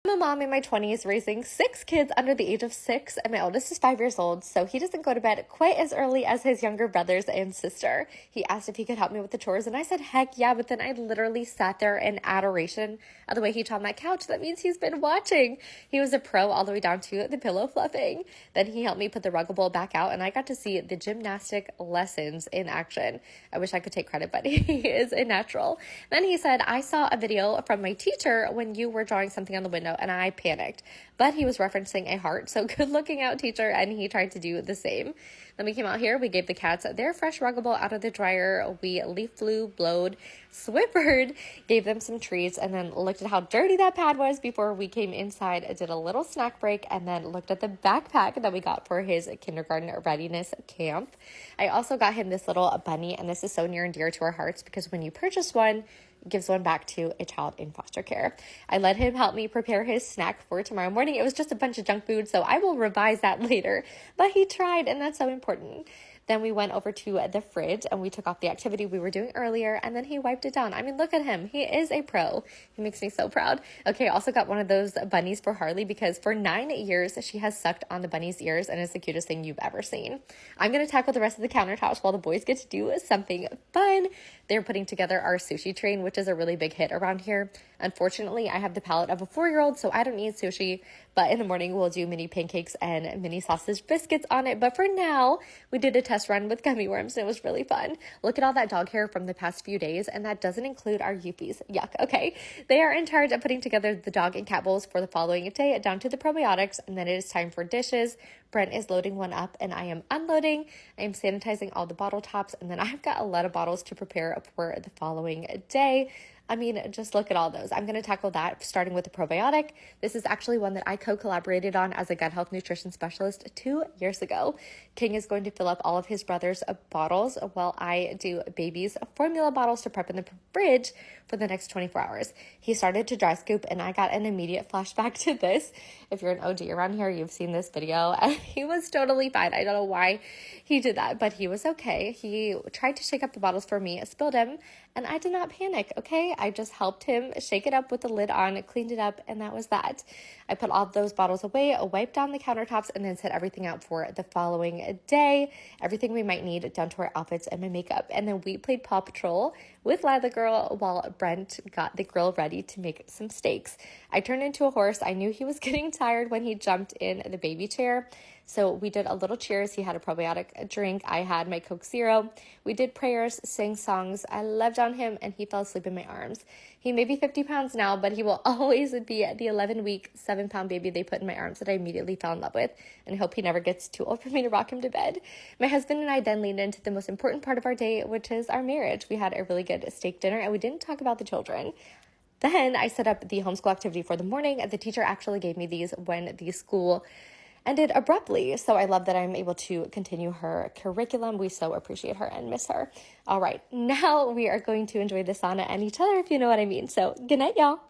I'm a mom in my 20s raising 6 kids under the age of 6, and my oldest is 5 years old, so he doesn't go to bed quite as early as his younger brothers and sister. He asked if he could help me with the chores, and I said, heck yeah, but then I literally sat there in adoration of the way he on that couch. That means he's been watching. He was a pro all the way down to the pillow fluffing. Then he helped me put the Ruggle Bowl back out, and I got to see the gymnastic lessons in action. I wish I could take credit, but he is a natural. Then he said, I saw a video from my teacher when you were drawing something on the window, and I panicked, but he was referencing a heart. So good looking out, teacher. And he tried to do the same. Then we came out here. We gave the cats their fresh Ruggle Bowl out of the dryer. We leaf flew, blowed, swippered, gave them some treats, and then looked at how dirty that pad was before we came inside, did a little snack break, and then looked at the backpack that we got for his kindergarten readiness camp. I also got him this little bunny, and this is so near and dear to our hearts because when you purchase one, gives one back to a child in foster care. I let him help me prepare his snack for tomorrow morning. It was just a bunch of junk food, so I will revise that later, but he tried, and that's so important. Then we went over to the fridge and we took off the activity we were doing earlier, and then he wiped it down. I mean, look at him. He is a pro. He makes me so proud. Okay, I also got one of those bunnies for Harley because for 9 years, she has sucked on the bunny's ears, and it's the cutest thing you've ever seen. I'm going to tackle the rest of the countertops while the boys get to do something fun. They're putting together our sushi train, which is a really big hit around here. Unfortunately, I have the palate of a 4-year-old, so I don't need sushi, but in the morning we'll do mini pancakes and mini sausage biscuits on it. But for now, we did a test run with gummy worms, and it was really fun. Look at all that dog hair from the past few days, and that doesn't include our Yuppies. Yuck. Okay, they are in charge of putting together the dog and cat bowls for the following day, down to the probiotics, and then it is time for dishes. Brent is loading one up, and I am unloading. I am sanitizing all the bottle tops, and then I've got a lot of bottles to prepare for the following day. I mean, just look at all those. I'm going to tackle that starting with the probiotic. This is actually one that I co-collaborated on as a gut health nutrition specialist 2 years ago. King is going to fill up all of his brother's bottles while I do baby's formula bottles to prep in the fridge for the next 24 hours. He started to dry scoop, and I got an immediate flashback to this. If you're an OG around here, you've seen this video. He was totally fine. I don't know why he did that, but he was okay. He tried to shake up the bottles for me, spilled them, and I did not panic, okay? I just helped him shake it up with the lid on, cleaned it up, and that was that. I put all those bottles away, wiped down the countertops, and then set everything out for the following day. Everything we might need down to our outfits and my makeup. And then we played Paw Patrol with Lila Girl while Brent got the grill ready to make some steaks. I turned into a horse. I knew he was getting tired when he jumped in the baby chair. So we did a little cheers. He had a probiotic drink. I had my Coke Zero. We did prayers, sang songs. I loved on him, and he fell asleep in my arms. He may be 50 pounds now, but he will always be the 11-week, 7-pound baby they put in my arms that I immediately fell in love with, and I hope he never gets too old for me to rock him to bed. My husband and I then leaned into the most important part of our day, which is our marriage. We had a really good steak dinner, and we didn't talk about the children. Then I set up the homeschool activity for the morning. The teacher actually gave me these when the school ended abruptly, so I love that I'm able to continue her curriculum. We so appreciate her and miss her. All right, now we are going to enjoy the sauna and each other, if you know what I mean. So good night, y'all.